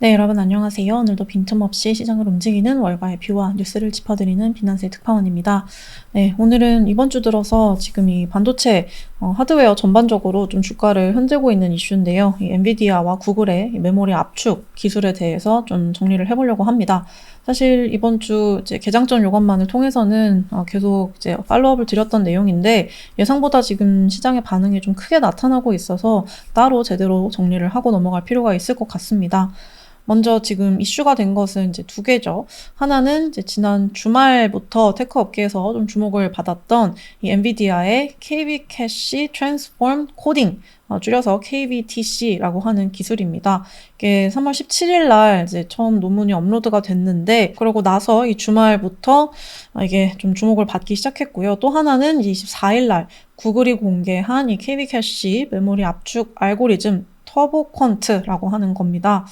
네, 여러분 안녕하세요. 오늘도 빈틈없이 시장을 움직이는 월가의 뷰와 뉴스를 짚어드리는 빈난스의 특파원입니다. 네, 오늘은 이번 주 들어서 지금 이 반도체 하드웨어 전반적으로 좀 주가를 흔들고 있는 이슈인데요. 이 엔비디아와 구글의 이 메모리 압축 기술에 대해서 좀 정리를 해보려고 합니다. 사실 이번 주 이제 개장전 요것만을 통해서는 계속 이제 팔로우업을 드렸던 내용인데 예상보다 지금 시장의 반응이 좀 크게 나타나고 있어서 따로 제대로 정리를 하고 넘어갈 필요가 있을 것 같습니다. 먼저 지금 이슈가 된 것은 이제 두 개죠. 하나는 이제 지난 주말부터 테크 업계에서 좀 주목을 받았던 이 엔비디아의 KV 캐시 트랜스폼 코딩, 줄여서 KVTC라고 하는 기술입니다. 이게 3월 17일 날 이제 처음 논문이 업로드가 됐는데, 그러고 나서 이 주말부터 이게 좀 주목을 받기 시작했고요. 또 하나는 24일 날 구글이 공개한 이 KV 캐시 메모리 압축 알고리즘 터보 퀀트라고 하는 겁니다.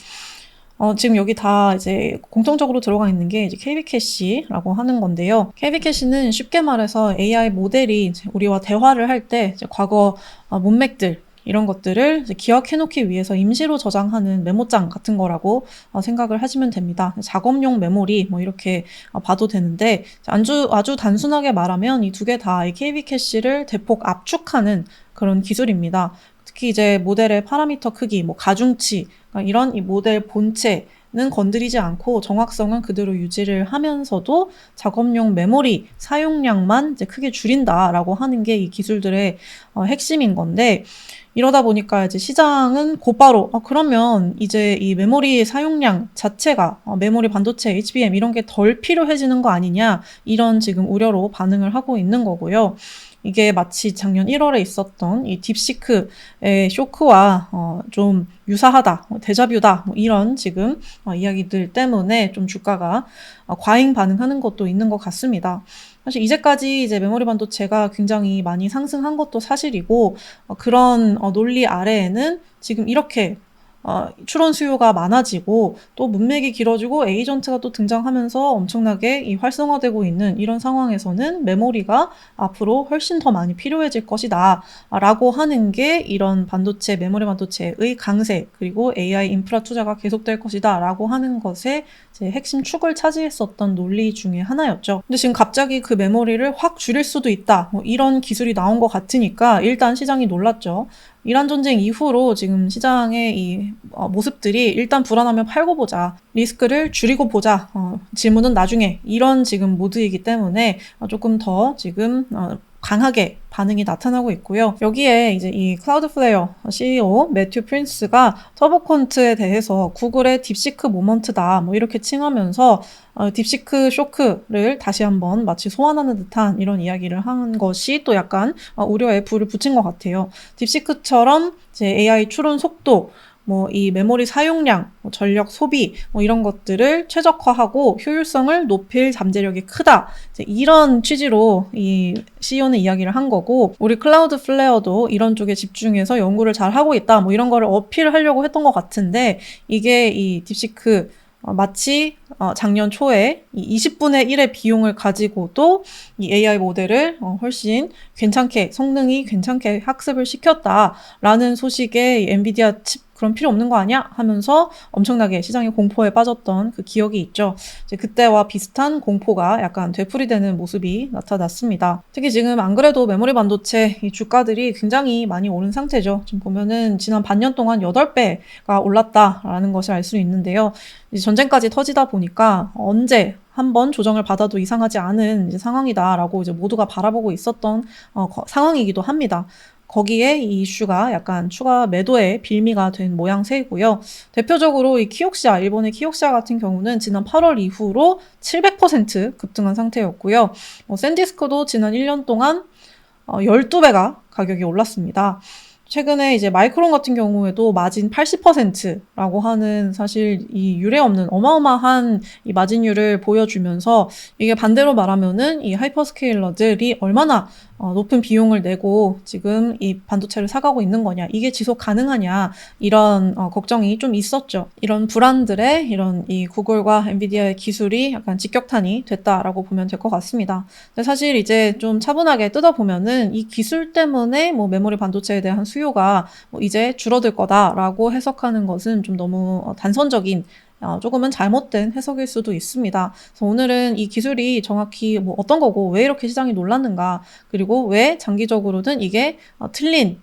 지금 여기 다 이제 공통적으로 들어가 있는 게 이제 KB 캐시라고 하는 건데요. KB 캐시는 쉽게 말해서 AI 모델이 이제 우리와 대화를 할 때 과거 문맥들 이런 것들을 이제 기억해놓기 위해서 임시로 저장하는 메모장 같은 거라고 생각을 하시면 됩니다. 작업용 메모리 뭐 이렇게 봐도 되는데 아주 단순하게 말하면 이 두 개 다 이 KB 캐시를 대폭 압축하는 그런 기술입니다. 특히 이제 모델의 파라미터 크기, 뭐 가중치, 그러니까 이런 이 모델 본체는 건드리지 않고 정확성은 그대로 유지를 하면서도 작업용 메모리 사용량만 이제 크게 줄인다라고 하는 게 이 기술들의 핵심인 건데, 이러다 보니까 이제 시장은 곧바로 그러면 이제 이 메모리 사용량 자체가 메모리 반도체 HBM 이런 게 덜 필요해지는 거 아니냐, 이런 지금 우려로 반응을 하고 있는 거고요. 이게 마치 작년 1월에 있었던 이 딥시크의 쇼크와 좀 유사하다, 데자뷰다, 뭐 이런 지금 이야기들 때문에 좀 주가가 과잉 반응하는 것도 있는 것 같습니다. 사실 이제까지 이제 메모리 반도체가 굉장히 많이 상승한 것도 사실이고, 그런 논리 아래에는 지금 이렇게 추론 수요가 많아지고 또 문맥이 길어지고 에이전트가 또 등장하면서 엄청나게 이 활성화되고 있는 이런 상황에서는 메모리가 앞으로 훨씬 더 많이 필요해질 것이다 라고 하는 게 이런 반도체, 메모리 반도체의 강세, 그리고 AI 인프라 투자가 계속될 것이다 라고 하는 것의 제 핵심 축을 차지했었던 논리 중에 하나였죠. 근데 지금 갑자기 그 메모리를 확 줄일 수도 있다, 뭐 이런 기술이 나온 것 같으니까 일단 시장이 놀랐죠. 이란 전쟁 이후로 지금 시장의 이 모습들이 일단 불안하면 팔고 보자, 리스크를 줄이고 보자, 질문은 나중에, 이런 지금 모드이기 때문에 조금 더 지금 강하게 반응이 나타나고 있고요. 여기에 이제 이 클라우드플레어 CEO 매튜 프린스가 터보콘트에 대해서 구글의 딥시크 모먼트다 뭐 이렇게 칭하면서 딥시크 쇼크를 다시 한번 마치 소환하는 듯한 이런 이야기를 한 것이 또 약간 우려에 불을 붙인 것 같아요. 딥시크처럼 이제 AI 추론 속도, 뭐 이 메모리 사용량, 뭐 전력 소비, 뭐 이런 것들을 최적화하고 효율성을 높일 잠재력이 크다, 이제 이런 취지로 이 CEO는 이야기를 한 거고, 우리 클라우드플레어도 이런 쪽에 집중해서 연구를 잘 하고 있다, 뭐 이런 거를 어필하려고 했던 것 같은데, 이게 이 딥시크 마치 작년 초에 이 20분의 1의 비용을 가지고도 이 AI 모델을 훨씬 괜찮게, 성능이 괜찮게 학습을 시켰다라는 소식에 이 엔비디아 칩 그럼 필요 없는 거 아니야? 하면서 엄청나게 시장이 공포에 빠졌던 그 기억이 있죠. 이제 그때와 비슷한 공포가 약간 되풀이되는 모습이 나타났습니다. 특히 지금 안 그래도 메모리 반도체 이 주가들이 굉장히 많이 오른 상태죠. 지금 보면은 지난 반년 동안 8배가 올랐다라는 것을 알 수 있는데요. 이제 전쟁까지 터지다 보니까 언제 한번 조정을 받아도 이상하지 않은 이제 상황이다라고 이제 모두가 바라보고 있었던 상황이기도 합니다. 거기에 이 이슈가 약간 추가 매도의 빌미가 된 모양새이고요. 대표적으로 이 키옥시아, 일본의 키옥시아 같은 경우는 지난 8월 이후로 700% 급등한 상태였고요. 샌디스크도 지난 1년 동안 12배가 가격이 올랐습니다. 최근에 이제 마이크론 같은 경우에도 마진 80%라고 하는 사실 이 유례없는 어마어마한 이 마진율을 보여주면서, 이게 반대로 말하면은 이 하이퍼스케일러들이 얼마나 높은 비용을 내고 지금 이 반도체를 사가고 있는 거냐, 이게 지속 가능하냐, 이런 걱정이 좀 있었죠. 이런 불안들의 이런 이 구글과 엔비디아의 기술이 약간 직격탄이 됐다라고 보면 될 것 같습니다. 근데 사실 이제 좀 차분하게 뜯어보면은 이 기술 때문에 뭐 메모리 반도체에 대한 수요가 뭐 이제 줄어들 거다라고 해석하는 것은 좀 너무 단선적인 조금은 잘못된 해석일 수도 있습니다. 그래서 오늘은 이 기술이 정확히 뭐 어떤 거고 왜 이렇게 시장이 놀랐는가, 그리고 왜 장기적으로든 이게 틀린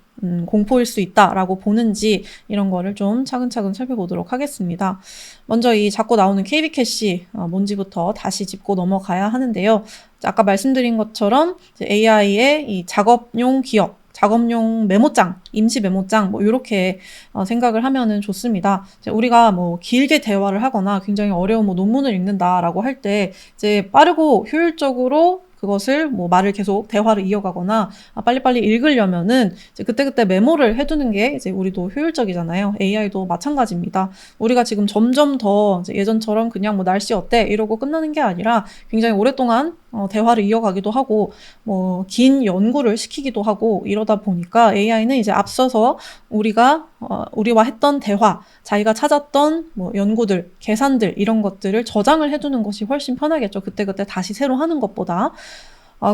공포일 수 있다라고 보는지, 이런 거를 좀 차근차근 살펴보도록 하겠습니다. 먼저 이 자꾸 나오는 KV캐시 뭔지부터 다시 짚고 넘어가야 하는데요. 아까 말씀드린 것처럼 AI의 이 작업용 기억, 작업용 메모장, 임시 메모장, 뭐 이렇게 생각을 하면은 좋습니다. 우리가 뭐 길게 대화를 하거나 굉장히 어려운 뭐 논문을 읽는다라고 할 때 이제 빠르고 효율적으로 그것을 뭐 말을 계속 대화를 이어가거나 빨리빨리 읽으려면은 이제 그때그때 메모를 해두는 게 이제 우리도 효율적이잖아요. AI도 마찬가지입니다. 우리가 지금 점점 더 이제 예전처럼 그냥 뭐 날씨 어때 이러고 끝나는 게 아니라 굉장히 오랫동안 대화를 이어가기도 하고 뭐 긴 연구를 시키기도 하고 이러다 보니까 AI는 이제 앞서서 우리와 했던 대화, 자기가 찾았던 뭐 연구들, 계산들 이런 것들을 저장을 해두는 것이 훨씬 편하겠죠. 그때그때 다시 새로 하는 것보다.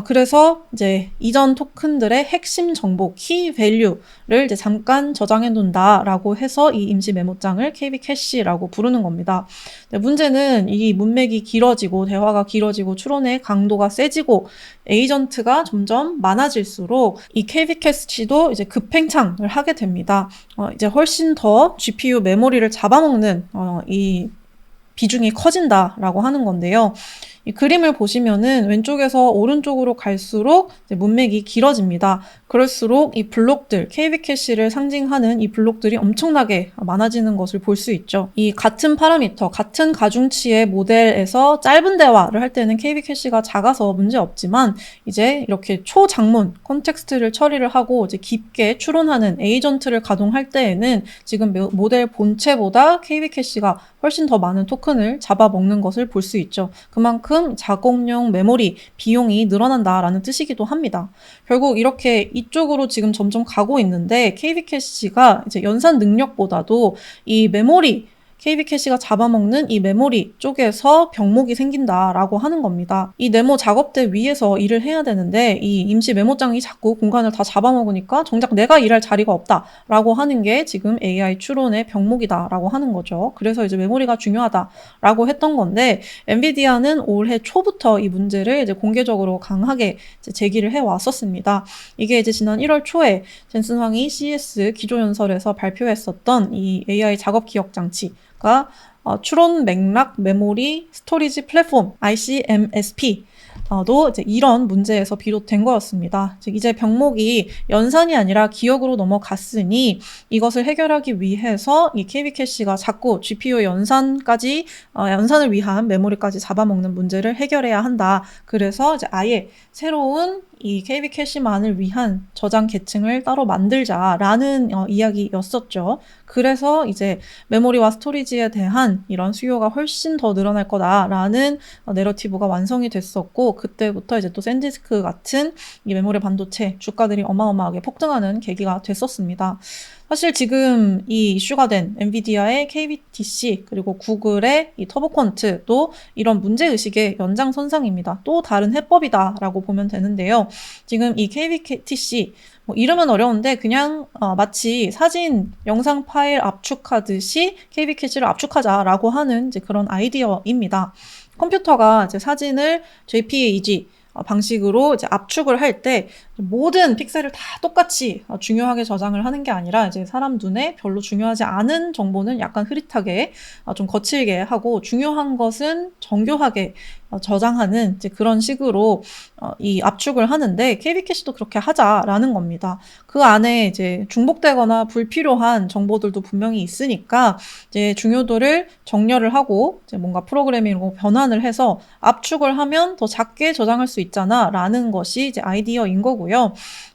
그래서 이제 이전 토큰들의 핵심 정보, 키 밸류를 이제 잠깐 저장해 놓는다라고 해서 이 임시 메모장을 KB 캐시라고 부르는 겁니다. 근데 문제는 이 문맥이 길어지고 대화가 길어지고 추론의 강도가 세지고 에이전트가 점점 많아질수록 이 KB 캐시도 이제 급팽창을 하게 됩니다. 이제 훨씬 더 GPU 메모리를 잡아먹는 이 비중이 커진다라고 하는 건데요. 이 그림을 보시면은 왼쪽에서 오른쪽으로 갈수록 이제 문맥이 길어집니다. 그럴수록 이 블록들, KB 캐시를 상징하는 이 블록들이 엄청나게 많아지는 것을 볼 수 있죠. 이 같은 파라미터, 같은 가중치의 모델에서 짧은 대화를 할 때는 KB 캐시가 작아서 문제 없지만 이제 이렇게 초장문, 컨텍스트를 처리를 하고 이제 깊게 추론하는 에이전트를 가동할 때에는 지금 모델 본체보다 KB 캐시가 훨씬 더 많은 토큰을 잡아먹는 것을 볼 수 있죠. 그만큼 작업용 메모리 비용이 늘어난다라는 뜻이기도 합니다. 결국 이렇게 이쪽으로 지금 점점 가고 있는데 KB 캐시가 이제 연산 능력보다도 이 메모리, KB 캐시가 잡아먹는 이 메모리 쪽에서 병목이 생긴다라고 하는 겁니다. 이 네모 작업대 위에서 일을 해야 되는데 이 임시 메모장이 자꾸 공간을 다 잡아먹으니까 정작 내가 일할 자리가 없다라고 하는 게 지금 AI 추론의 병목이다라고 하는 거죠. 그래서 이제 메모리가 중요하다라고 했던 건데 엔비디아는 올해 초부터 이 문제를 이제 공개적으로 강하게 이제 제기를 해왔었습니다. 이게 이제 지난 1월 초에 젠슨 황이 CES 기조연설에서 발표했었던 이 AI 작업 기억 장치 추론 맥락 메모리 스토리지 플랫폼 ICMSP 도 이제 이런 문제에서 비롯된 거였습니다. 즉 이제 병목이 연산이 아니라 기억으로 넘어갔으니 이것을 해결하기 위해서 이 KB 캐시가 자꾸 GPU 연산을 위한 메모리까지 잡아먹는 문제를 해결해야 한다. 그래서 이제 아예 새로운 이 KB 캐시만을 위한 저장 계층을 따로 만들자라는 이야기였었죠. 그래서 이제 메모리와 스토리지에 대한 이런 수요가 훨씬 더 늘어날 거다라는 내러티브가 완성이 됐었고, 그때부터 이제 또 샌디스크 같은 이 메모리 반도체 주가들이 어마어마하게 폭등하는 계기가 됐었습니다. 사실 지금 이 이슈가 된 엔비디아의 KBTC 그리고 구글의 이 터보퀀트도 이런 문제의식의 연장선상입니다. 또 다른 해법이다라고 보면 되는데요. 지금 이 KBTC 뭐 이름은 어려운데 그냥 마치 사진, 영상 파일 압축하듯이 KB 캐시를 압축하자라고 하는 이제 그런 아이디어입니다. 컴퓨터가 이제 사진을 JPEG 방식으로 이제 압축을 할 때 모든 픽셀을 다 똑같이 중요하게 저장을 하는 게 아니라 이제 사람 눈에 별로 중요하지 않은 정보는 약간 흐릿하게 좀 거칠게 하고 중요한 것은 정교하게 저장하는 이제 그런 식으로 이 압축을 하는데 KB 캐시도 그렇게 하자라는 겁니다. 그 안에 이제 중복되거나 불필요한 정보들도 분명히 있으니까 이제 중요도를 정렬을 하고 이제 뭔가 프로그래밍으로 변환을 해서 압축을 하면 더 작게 저장할 수 있잖아라는 것이 이제 아이디어인 거고요.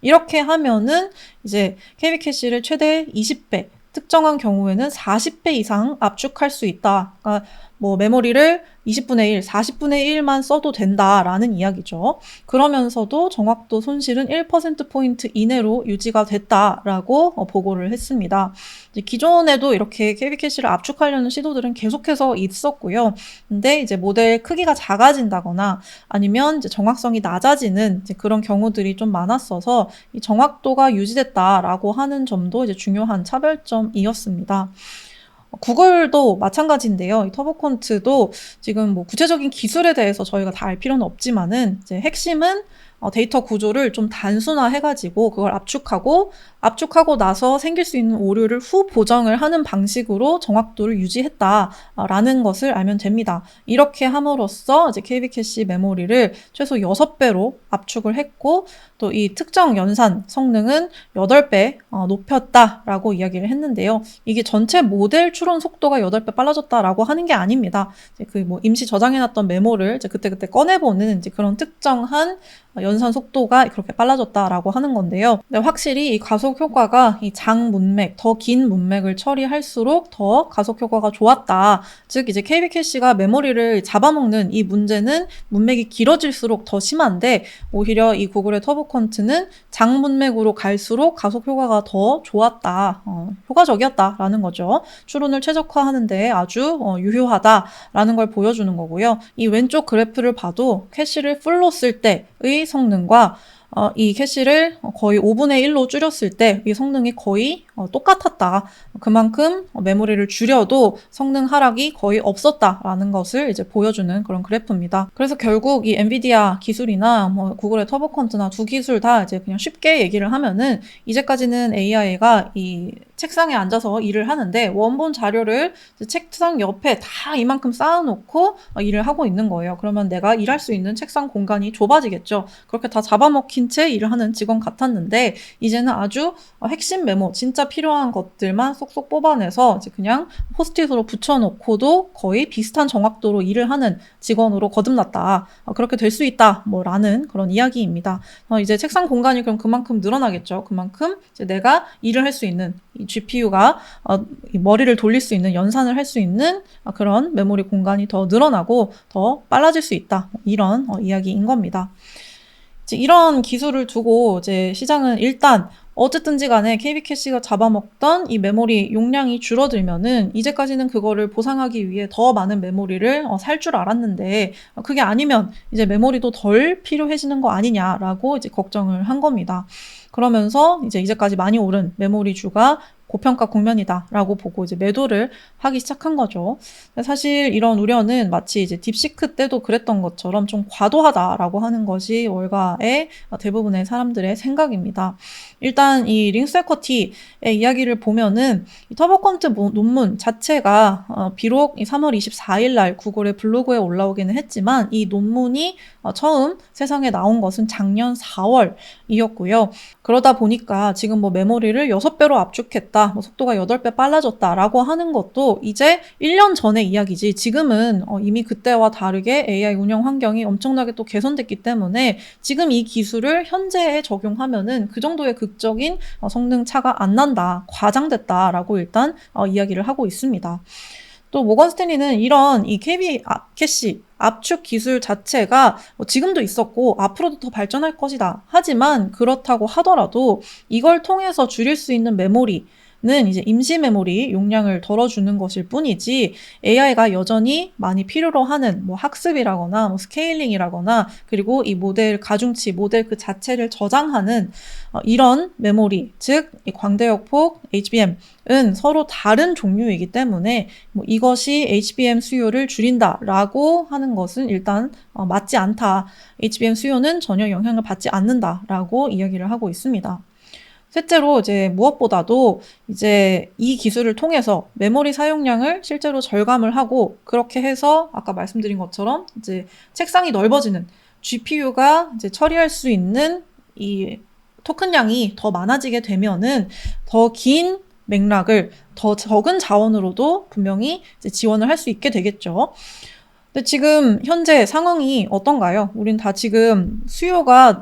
이렇게 하면은 이제 KB 캐시를 최대 20배, 특정한 경우에는 40배 이상 압축할 수 있다. 그러니까 뭐 메모리를 20분의 1, 40분의 1만 써도 된다라는 이야기죠. 그러면서도 정확도 손실은 1%포인트 이내로 유지가 됐다라고 보고를 했습니다. 이제 기존에도 이렇게 KB캐시를 압축하려는 시도들은 계속해서 있었고요. 근데 이제 모델 크기가 작아진다거나 아니면 이제 정확성이 낮아지는 이제 그런 경우들이 좀 많았어서 이 정확도가 유지됐다라고 하는 점도 이제 중요한 차별점이었습니다. 구글도 마찬가지인데요. 이 터보콘트도 지금 뭐 구체적인 기술에 대해서 저희가 다 알 필요는 없지만은 이제 핵심은 데이터 구조를 좀 단순화해가지고 그걸 압축하고 나서 생길 수 있는 오류를 후 보정을 하는 방식으로 정확도를 유지했다라는 것을 알면 됩니다. 이렇게 함으로써 이제 KB캐시 메모리를 최소 6배로 압축을 했고 또 이 특정 연산 성능은 8배 높였다라고 이야기를 했는데요. 이게 전체 모델 추론 속도가 8배 빨라졌다라고 하는 게 아닙니다. 이제 그 뭐 임시 저장해놨던 메모를 이제 그때그때 꺼내보는 이제 그런 특정한 연산 속도가 그렇게 빨라졌다라고 하는 건데요. 근데 확실히 이 가속 효과가 이 장 문맥, 더 긴 문맥을 처리할수록 더 가속 효과가 좋았다. 즉 이제 KB캐시가 메모리를 잡아먹는 이 문제는 문맥이 길어질수록 더 심한데 오히려 이 구글의 터보컨트는 장 문맥으로 갈수록 가속 효과가 더 좋았다. 효과적이었다라는 거죠. 추론을 최적화하는데 아주 유효하다라는 걸 보여주는 거고요. 이 왼쪽 그래프를 봐도 캐시를 풀로 쓸 때의 성능과 이 캐시를 거의 5분의 1로 줄였을 때 이 성능이 거의 똑같았다. 그만큼 메모리를 줄여도 성능 하락이 거의 없었다라는 것을 이제 보여주는 그런 그래프입니다. 그래서 결국 이 엔비디아 기술이나 뭐 구글의 터보컨트나 두 기술 다 이제 그냥 쉽게 얘기를 하면은 이제까지는 AI가 이 책상에 앉아서 일을 하는데 원본 자료를 책상 옆에 다 이만큼 쌓아놓고 일을 하고 있는 거예요. 그러면 내가 일할 수 있는 책상 공간이 좁아지겠죠. 그렇게 다 잡아먹힌 채 일을 하는 직원 같았는데 이제는 아주 핵심 메모, 진짜 필요한 것들만 쏙쏙 뽑아내서 이제 그냥 포스트잇으로 붙여놓고도 거의 비슷한 정확도로 일을 하는 직원으로 거듭났다. 그렇게 될 수 있다. 라는 그런 이야기입니다. 이제 책상 공간이 그럼 그만큼 늘어나겠죠. 그만큼 이제 내가 일을 할 수 있는 이 GPU가 머리를 돌릴 수 있는 연산을 할 수 있는 그런 메모리 공간이 더 늘어나고 더 빨라질 수 있다. 이런 이야기인 겁니다. 이제 이런 기술을 두고 이제 시장은 일단 어쨌든지 간에 KB캐시가 잡아먹던 이 메모리 용량이 줄어들면은 이제까지는 그거를 보상하기 위해 더 많은 메모리를 살 줄 알았는데 그게 아니면 이제 메모리도 덜 필요해지는 거 아니냐라고 이제 걱정을 한 겁니다. 그러면서 이제까지 많이 오른 메모리주가 고평가 국면이다라고 보고 이제 매도를 하기 시작한 거죠. 사실 이런 우려는 마치 이제 딥시크 때도 그랬던 것처럼 좀 과도하다라고 하는 것이 월가의 대부분의 사람들의 생각입니다. 일단 이 링세커티의 이야기를 보면은 이 터보컨트 논문 자체가 비록 3월 24일 날 구글의 블로그에 올라오기는 했지만 이 논문이 처음 세상에 나온 것은 작년 4월이었고요. 그러다 보니까 지금 뭐 메모리를 6배로 압축했다. 속도가 8배 빨라졌다라고 하는 것도 이제 1년 전의 이야기지 지금은 이미 그때와 다르게 AI 운영 환경이 엄청나게 또 개선됐기 때문에 지금 이 기술을 현재에 적용하면은 그 정도의 극적인 성능 차가 안 난다, 과장됐다라고 일단 이야기를 하고 있습니다. 또 모건 스탠리는 이런 이 KB캐시 압축 기술 자체가 지금도 있었고 앞으로도 더 발전할 것이다. 하지만 그렇다고 하더라도 이걸 통해서 줄일 수 있는 메모리는 이제 임시 메모리 용량을 덜어주는 것일 뿐이지 AI가 여전히 많이 필요로 하는 뭐 학습이라거나 뭐 스케일링이라거나 그리고 이 모델 가중치, 모델 그 자체를 저장하는 이런 메모리, 즉 이 광대역폭 HBM은 서로 다른 종류이기 때문에 뭐 이것이 HBM 수요를 줄인다라고 하는 것은 일단 맞지 않다. HBM 수요는 전혀 영향을 받지 않는다라고 이야기를 하고 있습니다. 셋째로 이제 무엇보다도 이제 이 기술을 통해서 메모리 사용량을 실제로 절감을 하고 그렇게 해서 아까 말씀드린 것처럼 이제 책상이 넓어지는 GPU가 이제 처리할 수 있는 이 토큰량이 더 많아지게 되면은 더 긴 맥락을 더 적은 자원으로도 분명히 이제 지원을 할 수 있게 되겠죠. 근데 지금 현재 상황이 어떤가요? 우린 다 지금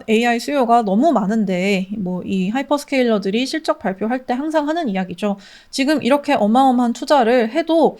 AI 수요가 너무 많은데, 뭐, 이 하이퍼스케일러들이 실적 발표할 때 항상 하는 이야기죠. 지금 이렇게 어마어마한 투자를 해도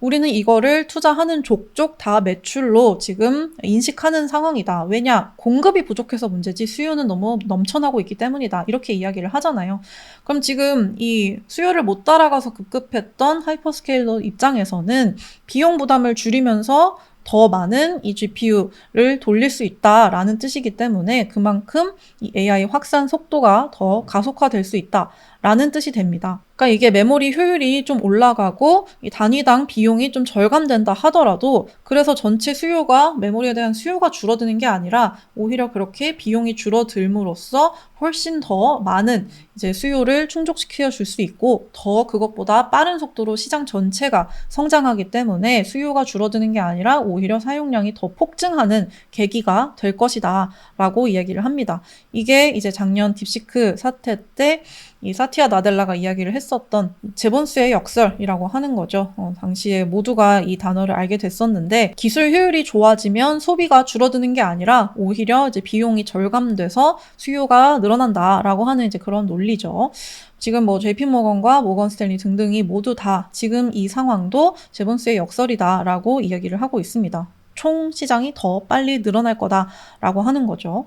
우리는 이거를 투자하는 족족 다 매출로 지금 인식하는 상황이다. 왜냐? 공급이 부족해서 문제지 수요는 너무 넘쳐나고 있기 때문이다. 이렇게 이야기를 하잖아요. 그럼 지금 이 수요를 못 따라가서 급급했던 하이퍼스케일러 입장에서는 비용 부담을 줄이면서 더 많은 이 GPU를 돌릴 수 있다라는 뜻이기 때문에 그만큼 이 AI 확산 속도가 더 가속화될 수 있다라는 뜻이 됩니다. 그러니까 이게 메모리 효율이 좀 올라가고 이 단위당 비용이 좀 절감된다 하더라도 그래서 전체 수요가 메모리에 대한 수요가 줄어드는 게 아니라 오히려 그렇게 비용이 줄어들므로써 훨씬 더 많은 이제 수요를 충족시켜 줄 수 있고 더 그것보다 빠른 속도로 시장 전체가 성장하기 때문에 수요가 줄어드는 게 아니라 오히려 사용량이 더 폭증하는 계기가 될 것이다 라고 이야기를 합니다. 이게 이제 작년 딥시크 사태 때 이 사티아 나델라가 이야기를 했었던 제본스의 역설이라고 하는 거죠. 당시에 모두가 이 단어를 알게 됐었는데 기술 효율이 좋아지면 소비가 줄어드는 게 아니라 오히려 이제 비용이 절감돼서 수요가 늘어난다라고 하는 이제 그런 논리죠. 지금 뭐 JP모건과 모건 스탠리 등등이 모두 다 지금 이 상황도 제본스의 역설이다라고 이야기를 하고 있습니다. 총 시장이 더 빨리 늘어날 거다라고 하는 거죠.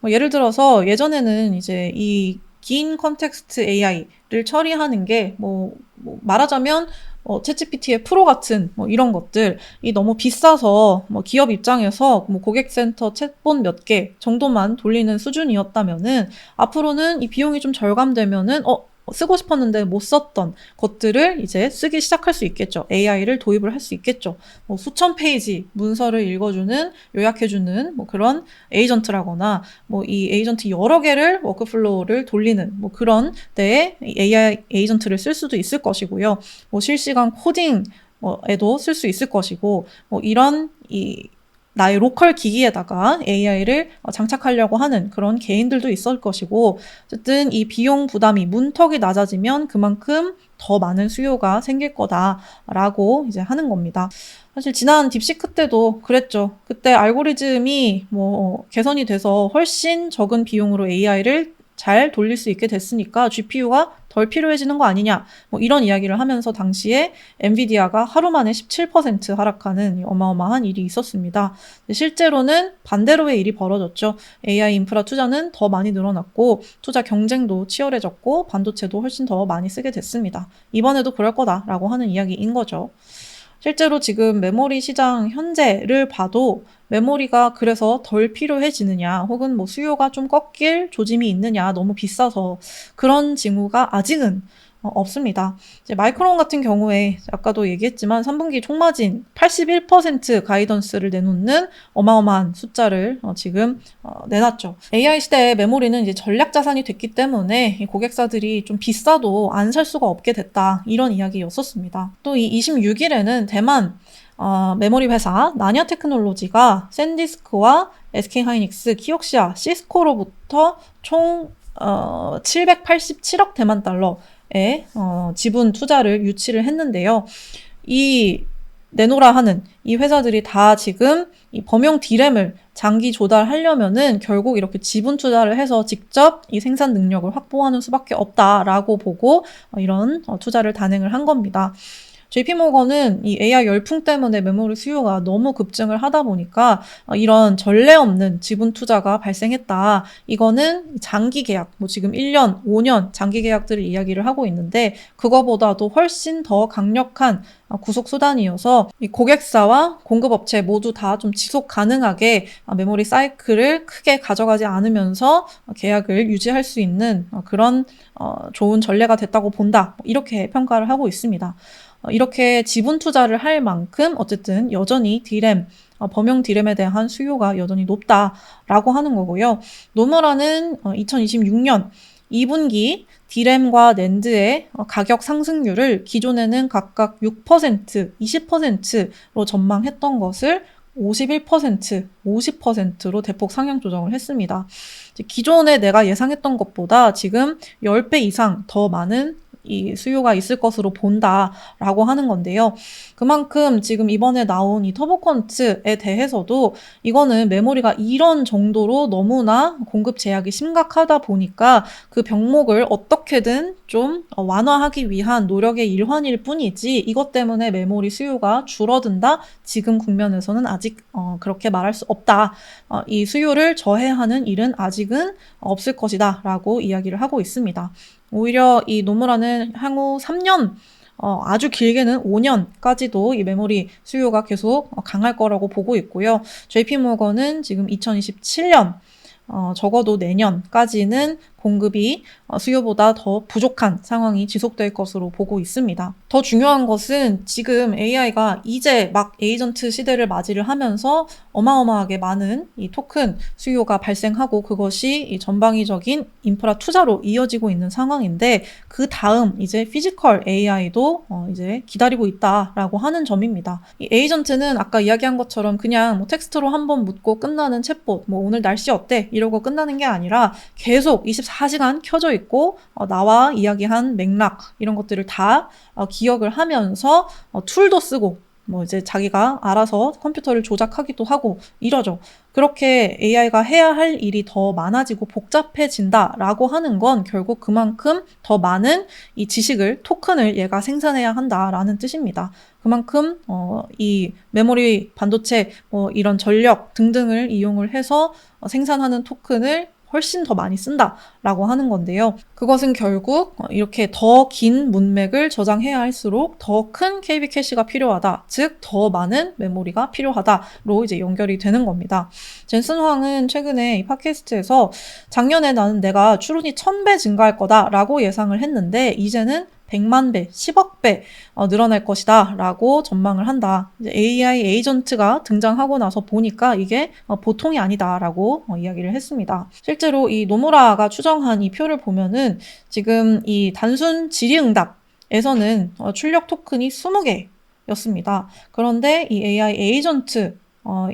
예를 들어서 예전에는 이제 이 긴 컨텍스트 AI를 처리하는 게 말하자면 챗GPT의 프로 같은 이런 것들이 너무 비싸서 기업 입장에서 고객센터 챗봇 몇 개 정도만 돌리는 수준이었다면은 앞으로는 이 비용이 좀 절감되면은 쓰고 싶었는데 못 썼던 것들을 이제 쓰기 시작할 수 있겠죠. AI를 도입을 할 수 있겠죠. 수천 페이지 문서를 읽어주는, 요약해주는 그런 에이전트라거나 이 에이전트 여러 개를 워크플로우를 돌리는 그런 데에 AI 에이전트를 쓸 수도 있을 것이고요. 실시간 코딩에도 쓸 수 있을 것이고 이런 나의 로컬 기기에다가 AI를 장착하려고 하는 그런 개인들도 있을 것이고 어쨌든 이 비용 부담이 문턱이 낮아지면 그만큼 더 많은 수요가 생길 거다라고 이제 하는 겁니다. 사실 지난 딥시크 때도 그랬죠. 그때 알고리즘이 개선이 돼서 훨씬 적은 비용으로 AI를 잘 돌릴 수 있게 됐으니까 GPU가 덜 필요해지는 거 아니냐 이런 이야기를 하면서 당시에 엔비디아가 하루 만에 17% 하락하는 어마어마한 일이 있었습니다. 실제로는 반대로의 일이 벌어졌죠. AI 인프라 투자는 더 많이 늘어났고 투자 경쟁도 치열해졌고 반도체도 훨씬 더 많이 쓰게 됐습니다. 이번에도 그럴 거다라고 하는 이야기인 거죠. 실제로 지금 메모리 시장 현재를 봐도 메모리가 그래서 덜 필요해지느냐 혹은 수요가 좀 꺾일 조짐이 있느냐 너무 비싸서 그런 징후가 아직은 없습니다. 이제 마이크론 같은 경우에 아까도 얘기했지만 3분기 총마진 81% 가이던스를 내놓는 어마어마한 숫자를 지금 내놨죠. AI 시대의 메모리는 이제 전략 자산이 됐기 때문에 고객사들이 좀 비싸도 안 살 수가 없게 됐다. 이런 이야기였었습니다. 또 이 26일에는 대만 메모리 회사 나냐 테크놀로지가 샌디스크와 SK하이닉스, 키옥시아, 시스코로부터 총 787억 대만 달러의 지분 투자를 유치를 했는데요. 이 내노라 하는 이 회사들이 다 지금 이 범용 D램을 장기 조달하려면은 결국 이렇게 지분 투자를 해서 직접 이 생산 능력을 확보하는 수밖에 없다라고 보고 이런 투자를 단행을 한 겁니다. JP모건은 이 AI 열풍 때문에 메모리 수요가 너무 급증을 하다 보니까 이런 전례 없는 지분 투자가 발생했다. 이거는 장기 계약, 지금 1년, 5년 장기 계약들을 이야기를 하고 있는데 그거보다도 훨씬 더 강력한 구속 수단이어서 이 고객사와 공급업체 모두 다 좀 지속 가능하게 메모리 사이클을 크게 가져가지 않으면서 계약을 유지할 수 있는 그런 좋은 전례가 됐다고 본다. 이렇게 평가를 하고 있습니다. 이렇게 지분 투자를 할 만큼 어쨌든 여전히 D램, 범용 D램에 대한 수요가 여전히 높다라고 하는 거고요. 노무라는 2026년 2분기 D램과 낸드의 가격 상승률을 기존에는 각각 6%, 20%로 전망했던 것을 51%, 50%로 대폭 상향 조정을 했습니다. 기존에 내가 예상했던 것보다 지금 10배 이상 더 많은 이 수요가 있을 것으로 본다라고 하는 건데요. 그만큼 지금 이번에 나온 이 터보 퀀트에 대해서도 이거는 메모리가 이런 정도로 너무나 공급 제약이 심각하다 보니까 그 병목을 어떻게든 좀 완화하기 위한 노력의 일환일 뿐이지 이것 때문에 메모리 수요가 줄어든다? 지금 국면에서는 아직 그렇게 말할 수 없다. 이 수요를 저해하는 일은 아직은 없을 것이다 라고 이야기를 하고 있습니다. 오히려 이 노무라는 향후 3년 아주 길게는 5년까지도 이 메모리 수요가 계속 강할 거라고 보고 있고요. JP모건은 지금 2027년 적어도 내년까지는 공급이 수요보다 더 부족한 상황이 지속될 것으로 보고 있습니다. 더 중요한 것은 지금 AI가 이제 막 에이전트 시대를 맞이를 하면서 어마어마하게 많은 이 토큰 수요가 발생하고 그것이 이 전방위적인 인프라 투자로 이어지고 있는 상황인데 그 다음 이제 피지컬 AI도 이제 기다리고 있다라고 하는 점입니다. 이 에이전트는 아까 이야기한 것처럼 그냥 뭐 텍스트로 한번 묻고 끝나는 챗봇, 뭐 오늘 날씨 어때? 이러고 끝나는 게 아니라 계속 24시간 켜져 있고 나와 이야기한 맥락 이런 것들을 다 기억을 하면서 툴도 쓰고 뭐 이제 자기가 알아서 컴퓨터를 조작하기도 하고 이러죠. 그렇게 AI가 해야 할 일이 더 많아지고 복잡해진다라고 하는 건 결국 그만큼 더 많은 이 지식을, 토큰을 얘가 생산해야 한다라는 뜻입니다. 그만큼 이 메모리, 반도체, 뭐 이런 전력 등등을 이용을 해서 생산하는 토큰을 훨씬 더 많이 쓴다라고 하는 건데요. 그것은 결국 이렇게 더 긴 문맥을 저장해야 할수록 더 큰 KB 캐시가 필요하다. 즉, 더 많은 메모리가 필요하다로 이제 연결이 되는 겁니다. 젠슨 황은 최근에 이 팟캐스트에서 작년에 나는 내가 추론이 1000배 증가할 거다라고 예상을 했는데 이제는 100만 배, 10억 배 늘어날 것이다 라고 전망을 한다. 이제 AI 에이전트가 등장하고 나서 보니까 이게 보통이 아니다 라고 이야기를 했습니다. 실제로 이 노무라가 추정한 이 표를 보면은 지금 이 단순 질의응답에서는 출력 토큰이 20개였습니다. 그런데 이 AI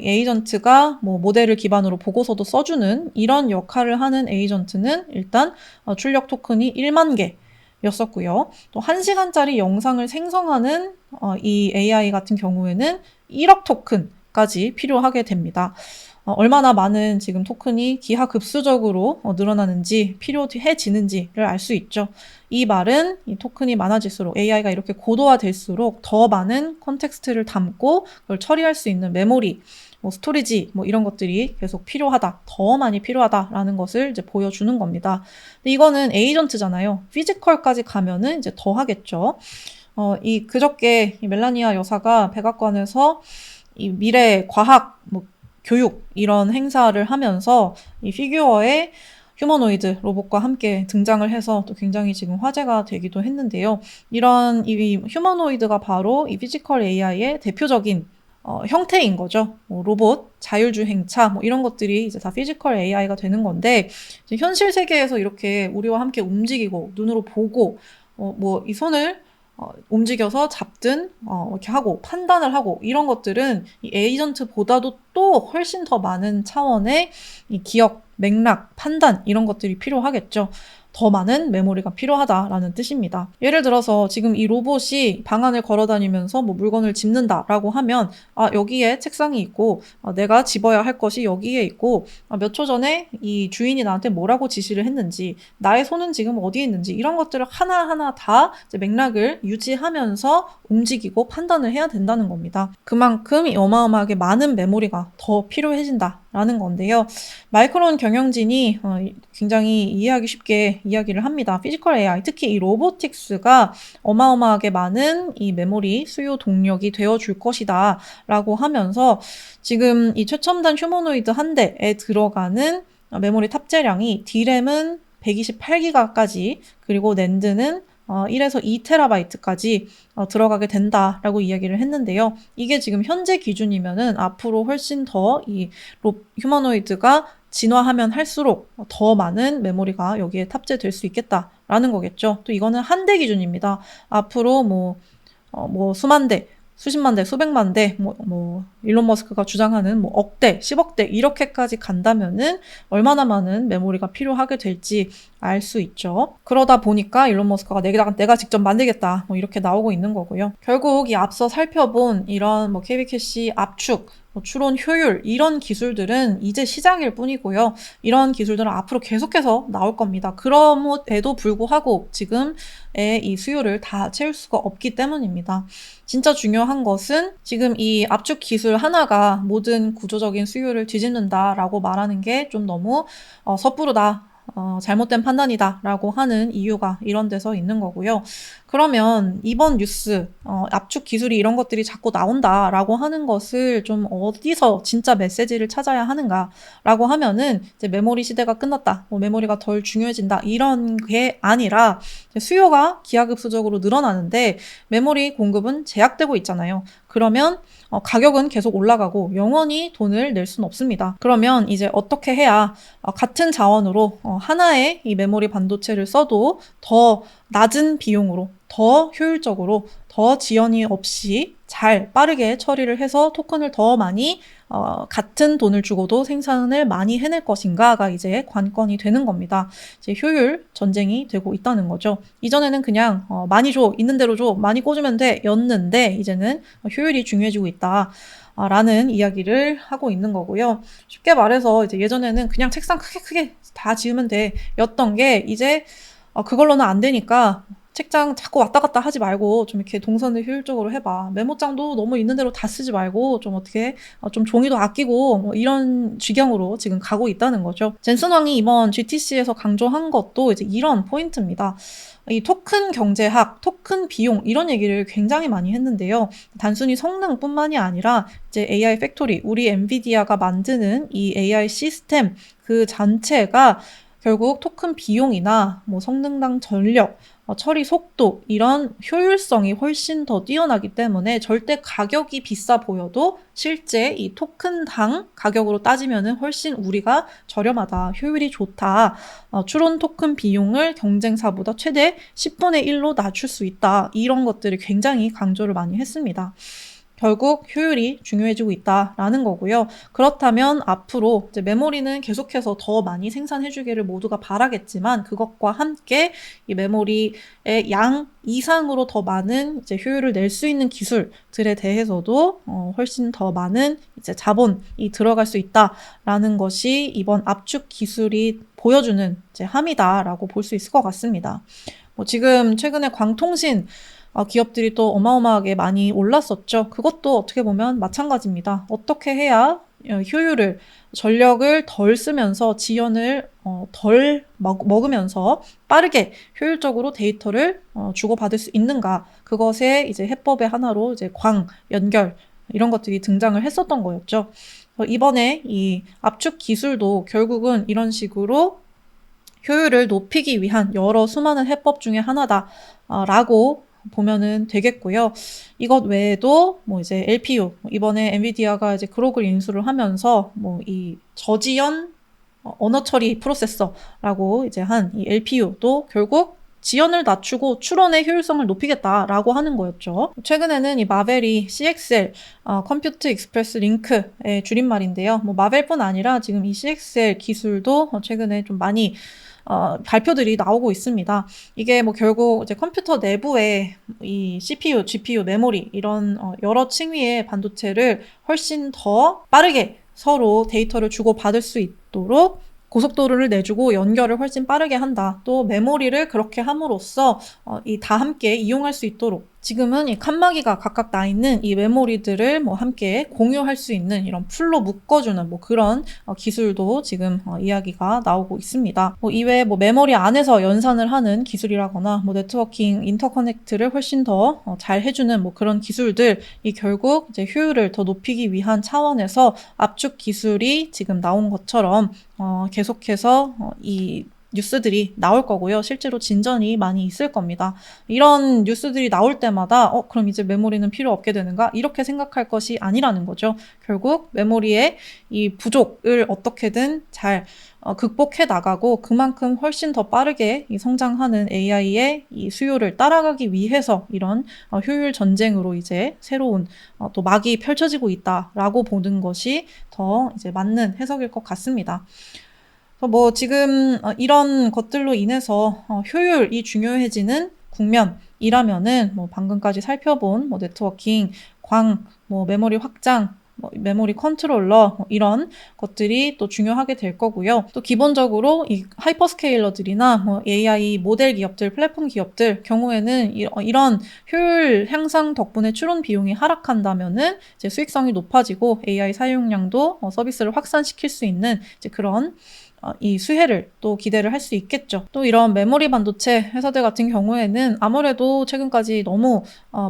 에이전트가 뭐 모델을 기반으로 보고서도 써주는 이런 역할을 하는 에이전트는 일단 출력 토큰이 1만 개 였었고요. 또 1시간짜리 영상을 생성하는 이 AI 같은 경우에는 1억 토큰까지 필요하게 됩니다. 얼마나 많은 지금 토큰이 기하급수적으로 늘어나는지 필요해지는지를 알 수 있죠. 이 말은 이 토큰이 많아질수록 AI가 이렇게 고도화될수록 더 많은 컨텍스트를 담고 그걸 처리할 수 있는 메모리, 뭐 스토리지, 뭐 이런 것들이 계속 필요하다, 더 많이 필요하다라는 것을 이제 보여주는 겁니다. 근데 이거는 에이전트잖아요. 피지컬까지 가면은 이제 더 하겠죠. 그저께 이 멜라니아 여사가 백악관에서 이 미래 과학, 뭐 교육 이런 행사를 하면서 이 피규어에 휴머노이드 로봇과 함께 등장을 해서 또 굉장히 지금 화제가 되기도 했는데요. 이런 이 휴머노이드가 바로 이 피지컬 AI의 대표적인 형태인 거죠. 뭐 로봇, 자율주행차, 뭐 이런 것들이 이제 다 피지컬 AI가 되는 건데, 이제 현실 세계에서 이렇게 우리와 함께 움직이고, 눈으로 보고, 뭐 이 손을 움직여서 잡든, 이렇게 하고, 판단을 하고, 이런 것들은 이 에이전트보다도 또 훨씬 더 많은 차원의 이 기억, 맥락, 판단, 이런 것들이 필요하겠죠. 더 많은 메모리가 필요하다라는 뜻입니다. 예를 들어서 지금 이 로봇이 방 안을 걸어다니면서 뭐 물건을 집는다라고 하면 여기에 책상이 있고 내가 집어야 할 것이 여기에 있고 몇 초 전에 이 주인이 나한테 뭐라고 지시를 했는지 나의 손은 지금 어디에 있는지 이런 것들을 하나하나 다 이제 맥락을 유지하면서 움직이고 판단을 해야 된다는 겁니다. 그만큼 어마어마하게 많은 메모리가 더 필요해진다라는 건데요. 마이크론 경영진이 굉장히 이해하기 쉽게 이야기를 합니다. 피지컬 AI, 특히 이 로보틱스가 어마어마하게 많은 이 메모리 수요 동력이 되어줄 것이다 라고 하면서 지금 이 최첨단 휴머노이드 한 대에 들어가는 메모리 탑재량이 D램은 128기가까지 그리고 낸드는 1에서 2TB까지 들어가게 된다라고 이야기를 했는데요. 이게 지금 현재 기준이면은 앞으로 훨씬 더 이 휴머노이드가 진화하면 할수록 더 많은 메모리가 여기에 탑재될 수 있겠다라는 거겠죠. 또 이거는 한 대 기준입니다. 앞으로 뭐 수만 대, 수십만 대, 수백만 대, 일론 머스크가 주장하는 뭐 억대, 10억대 이렇게까지 간다면은 얼마나 많은 메모리가 필요하게 될지 알 수 있죠. 그러다 보니까 일론 머스크가 내가 직접 만들겠다 뭐 이렇게 나오고 있는 거고요. 결국 이 앞서 살펴본 이런 뭐 KB 캐시 압축, 뭐 추론 효율 이런 기술들은 이제 시작일 뿐이고요. 이런 기술들은 앞으로 계속해서 나올 겁니다. 그럼에도 불구하고 지금의 이 수요를 다 채울 수가 없기 때문입니다. 진짜 중요한 것은 지금 이 압축 기술 하나가 모든 구조적인 수요를 뒤집는다라고 말하는 게 좀 너무 섣부르다. 잘못된 판단이다라고 하는 이유가 이런 데서 있는 거고요. 그러면 이번 뉴스, 압축 기술이 이런 것들이 자꾸 나온다라고 하는 것을 좀 어디서 진짜 메시지를 찾아야 하는가라고 하면은 이제 메모리 시대가 끝났다, 뭐 메모리가 덜 중요해진다 이런 게 아니라 수요가 기하급수적으로 늘어나는데 메모리 공급은 제약되고 있잖아요. 그러면 가격은 계속 올라가고 영원히 돈을 낼 수는 없습니다. 그러면 이제 어떻게 해야 같은 자원으로 하나의 이 메모리 반도체를 써도 더 낮은 비용으로 더 효율적으로 더 지연이 없이 잘 빠르게 처리를 해서 토큰을 더 많이 같은 돈을 주고도 생산을 많이 해낼 것인가가 이제 관건이 되는 겁니다. 이제 효율 전쟁이 되고 있다는 거죠. 이전에는 그냥 많이 줘, 있는 대로 줘, 많이 꽂으면 돼 였는데 이제는 효율이 중요해지고 있다. 라는 이야기를 하고 있는 거고요. 쉽게 말해서 이제 예전에는 그냥 책상 크게 다 지으면 돼 였던 게 이제 그걸로는 안 되니까 책장 자꾸 왔다 갔다 하지 말고 좀 이렇게 동선을 효율적으로 해봐. 메모장도 너무 있는 대로 다 쓰지 말고 좀 어떻게 좀 종이도 아끼고 뭐 이런 지경으로 지금 가고 있다는 거죠. 젠슨 왕이 이번 GTC에서 강조한 것도 이제 이런 포인트입니다. 이 토큰 경제학, 토큰 비용 이런 얘기를 굉장히 많이 했는데요. 단순히 성능뿐만이 아니라 이제 AI 팩토리, 우리 엔비디아가 만드는 이 AI 시스템 그 전체가 결국 토큰 비용이나 뭐 성능당 전력, 처리 속도 이런 효율성이 훨씬 더 뛰어나기 때문에 절대 가격이 비싸 보여도 실제 이 토큰당 가격으로 따지면은 훨씬 우리가 저렴하다, 효율이 좋다, 추론 토큰 비용을 경쟁사보다 최대 10분의 1로 낮출 수 있다 이런 것들을 굉장히 강조를 많이 했습니다. 결국 효율이 중요해지고 있다라는 거고요. 그렇다면 앞으로 이제 메모리는 계속해서 더 많이 생산해주기를 모두가 바라겠지만 그것과 함께 이 메모리의 양 이상으로 더 많은 이제 효율을 낼 수 있는 기술들에 대해서도 훨씬 더 많은 이제 자본이 들어갈 수 있다라는 것이 이번 압축 기술이 보여주는 이제 함이다라고 볼 수 있을 것 같습니다. 뭐 지금 최근에 광통신 기업들이 또 어마어마하게 많이 올랐었죠. 그것도 어떻게 보면 마찬가지입니다. 어떻게 해야 효율을, 전력을 덜 쓰면서 지연을 덜 먹으면서 빠르게 효율적으로 데이터를 주고받을 수 있는가. 그것의 이제 해법의 하나로 이제 광, 연결 이런 것들이 등장을 했었던 거였죠. 이번에 이 압축 기술도 결국은 이런 식으로 효율을 높이기 위한 여러 수많은 해법 중에 하나다라고 보면은 되겠고요. 이것 외에도 뭐 이제 LPU, 이번에 엔비디아가 이제 그록을 인수를 하면서 뭐 이 저지연 언어 처리 프로세서라고 이제 한 이 LPU도 결국 지연을 낮추고 추론의 효율성을 높이겠다라고 하는 거였죠. 최근에는 이 마벨이 CXL, 컴퓨트 익스프레스 링크의 줄임말인데요. 뭐 마벨뿐 아니라 지금 이 CXL 기술도 최근에 좀 많이 발표들이 나오고 있습니다. 이게 뭐 결국 이제 컴퓨터 내부에 이 CPU, GPU, 메모리 이런 여러 층위의 반도체를 훨씬 더 빠르게 서로 데이터를 주고받을 수 있도록 고속도로를 내주고 연결을 훨씬 빠르게 한다. 또 메모리를 그렇게 함으로써 이 다 함께 이용할 수 있도록 지금은 이 칸막이가 각각 나 있는 이 메모리들을 뭐 함께 공유할 수 있는 이런 풀로 묶어주는 뭐 그런 기술도 지금 이야기가 나오고 있습니다. 뭐 이외에 뭐 메모리 안에서 연산을 하는 기술이라거나 뭐 네트워킹, 인터커넥트를 훨씬 더 잘 해주는 뭐 그런 기술들이 결국 이제 효율을 더 높이기 위한 차원에서 압축 기술이 지금 나온 것처럼 계속해서 이 뉴스들이 나올 거고요. 실제로 진전이 많이 있을 겁니다. 이런 뉴스들이 나올 때마다 그럼 이제 메모리는 필요 없게 되는가? 이렇게 생각할 것이 아니라는 거죠. 결국 메모리의 이 부족을 어떻게든 잘 극복해 나가고 그만큼 훨씬 더 빠르게 이 성장하는 AI의 이 수요를 따라가기 위해서 이런 효율 전쟁으로 이제 새로운 또 막이 펼쳐지고 있다라고 보는 것이 더 이제 맞는 해석일 것 같습니다. 그래서 뭐 지금 이런 것들로 인해서 효율이 중요해지는 국면이라면은 뭐 방금까지 살펴본 뭐 네트워킹, 뭐 메모리 확장, 뭐 메모리 컨트롤러 이런 것들이 또 중요하게 될 거고요. 또 기본적으로 이 하이퍼스케일러들이나 뭐 AI 모델 기업들, 플랫폼 기업들 경우에는 이런 효율 향상 덕분에 추론 비용이 하락한다면은 이제 수익성이 높아지고 AI 사용량도 서비스를 확산시킬 수 있는 이제 그런 이 수혜를 또 기대를 할 수 있겠죠. 또 이런 메모리 반도체 회사들 같은 경우에는 아무래도 최근까지 너무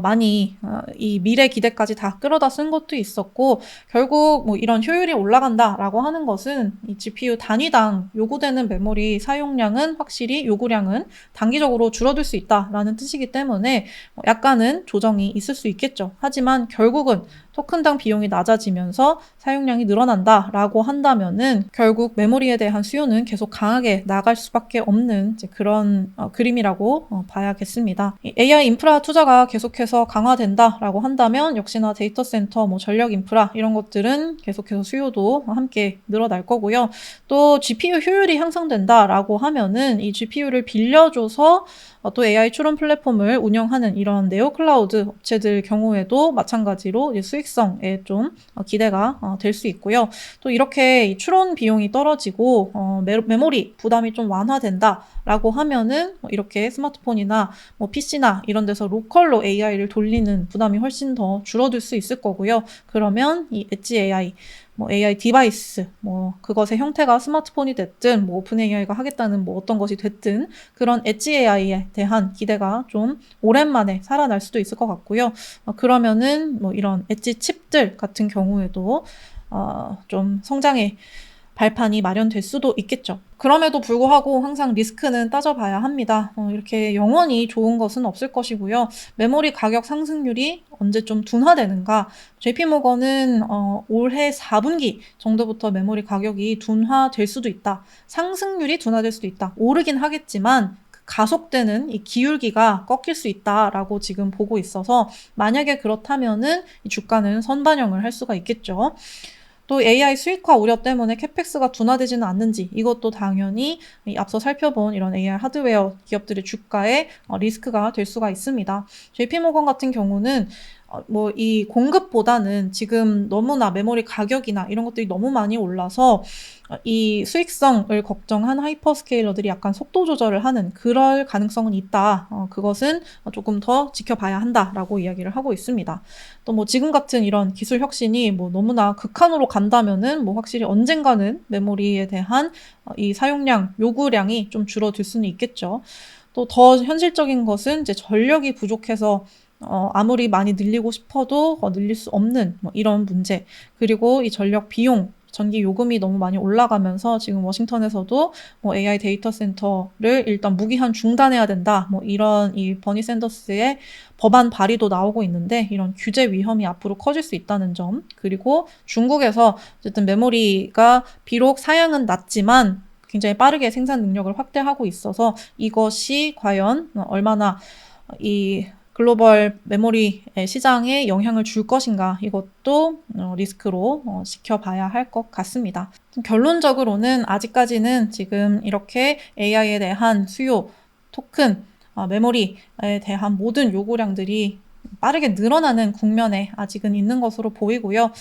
많이 이 미래 기대까지 다 끌어다 쓴 것도 있었고, 결국 뭐 이런 효율이 올라간다라고 하는 것은 이 GPU 단위당 요구되는 메모리 사용량은 확실히 요구량은 단기적으로 줄어들 수 있다라는 뜻이기 때문에 약간은 조정이 있을 수 있겠죠. 하지만 결국은 토큰당 비용이 낮아지면서 사용량이 늘어난다라고 한다면은 결국 메모리에 대한 수요는 계속 강하게 나갈 수밖에 없는 이제 그런 그림이라고 봐야겠습니다. AI 인프라 투자가 계속해서 강화된다라고 한다면 역시나 데이터 센터, 뭐 전력 인프라 이런 것들은 계속해서 수요도 함께 늘어날 거고요. 또 GPU 효율이 향상된다라고 하면은 이 GPU를 빌려줘서 또 AI 추론 플랫폼을 운영하는 이런 네오 클라우드 업체들 경우에도 마찬가지로 이제 수익성에 좀 기대가 될 수 있고요. 또 이렇게 이 추론 비용이 떨어지고 메모리 부담이 좀 완화된다라고 하면은 이렇게 스마트폰이나 뭐 PC나 이런 데서 로컬로 AI를 돌리는 부담이 훨씬 더 줄어들 수 있을 거고요. 그러면 이 엣지 AI 뭐 AI 디바이스, 뭐 그것의 형태가 스마트폰이 됐든 뭐 오픈 AI가 하겠다는 뭐 어떤 것이 됐든 그런 엣지 AI에 대한 기대가 좀 오랜만에 살아날 수도 있을 것 같고요. 그러면은 뭐 이런 엣지 칩들 같은 경우에도 좀 성장의 발판이 마련될 수도 있겠죠. 그럼에도 불구하고 항상 리스크는 따져봐야 합니다. 이렇게 영원히 좋은 것은 없을 것이고요. 메모리 가격 상승률이 언제 좀 둔화되는가? JP모건은 올해 4분기 정도부터 메모리 가격이 둔화될 수도 있다. 상승률이 둔화될 수도 있다. 오르긴 하겠지만 가속되는 이 기울기가 꺾일 수 있다라고 지금 보고 있어서 만약에 그렇다면은 이 주가는 선반영을 할 수가 있겠죠. 또 AI 수익화 우려 때문에 캐펙스가 둔화되지는 않는지 이것도 당연히 앞서 살펴본 이런 AI 하드웨어 기업들의 주가에 리스크가 될 수가 있습니다. JP모건 같은 경우는 뭐 이 공급보다는 지금 너무나 메모리 가격이나 이런 것들이 너무 많이 올라서 이 수익성을 걱정한 하이퍼스케일러들이 약간 속도 조절을 하는 그럴 가능성은 있다. 그것은 조금 더 지켜봐야 한다라고 이야기를 하고 있습니다. 또 뭐 지금 같은 이런 기술 혁신이 뭐 너무나 극한으로 간다면은 뭐 확실히 언젠가는 메모리에 대한 이 사용량, 요구량이 좀 줄어들 수는 있겠죠. 또 더 현실적인 것은 이제 전력이 부족해서 아무리 많이 늘리고 싶어도 늘릴 수 없는 뭐 이런 문제. 그리고 이 전력 비용, 전기 요금이 너무 많이 올라가면서 지금 워싱턴에서도 뭐 AI 데이터 센터를 일단 무기한 중단해야 된다. 뭐 이런 이 버니 샌더스의 법안 발의도 나오고 있는데 이런 규제 위험이 앞으로 커질 수 있다는 점. 그리고 중국에서 어쨌든 메모리가 비록 사양은 낮지만 굉장히 빠르게 생산 능력을 확대하고 있어서 이것이 과연 얼마나 이 글로벌 메모리 시장에 영향을 줄 것인가 이것도 리스크로 지켜봐야 할 것 같습니다. 결론적으로는 아직까지는 지금 이렇게 AI에 대한 수요, 토큰, 메모리에 대한 모든 요구량들이 빠르게 늘어나는 국면에 아직은 있는 것으로 보이고요.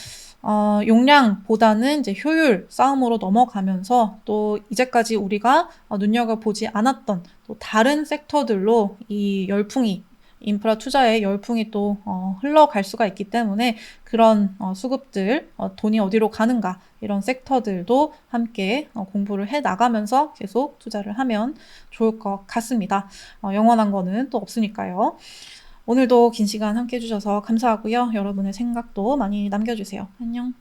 용량보다는 이제 효율 싸움으로 넘어가면서 또 이제까지 우리가 눈여겨보지 않았던 또 다른 섹터들로 이 열풍이 인프라 투자의 열풍이 또 흘러갈 수가 있기 때문에 그런 수급들, 돈이 어디로 가는가 이런 섹터들도 함께 공부를 해 나가면서 계속 투자를 하면 좋을 것 같습니다. 영원한 거는 또 없으니까요. 오늘도 긴 시간 함께 해주셔서 감사하고요. 여러분의 생각도 많이 남겨주세요. 안녕.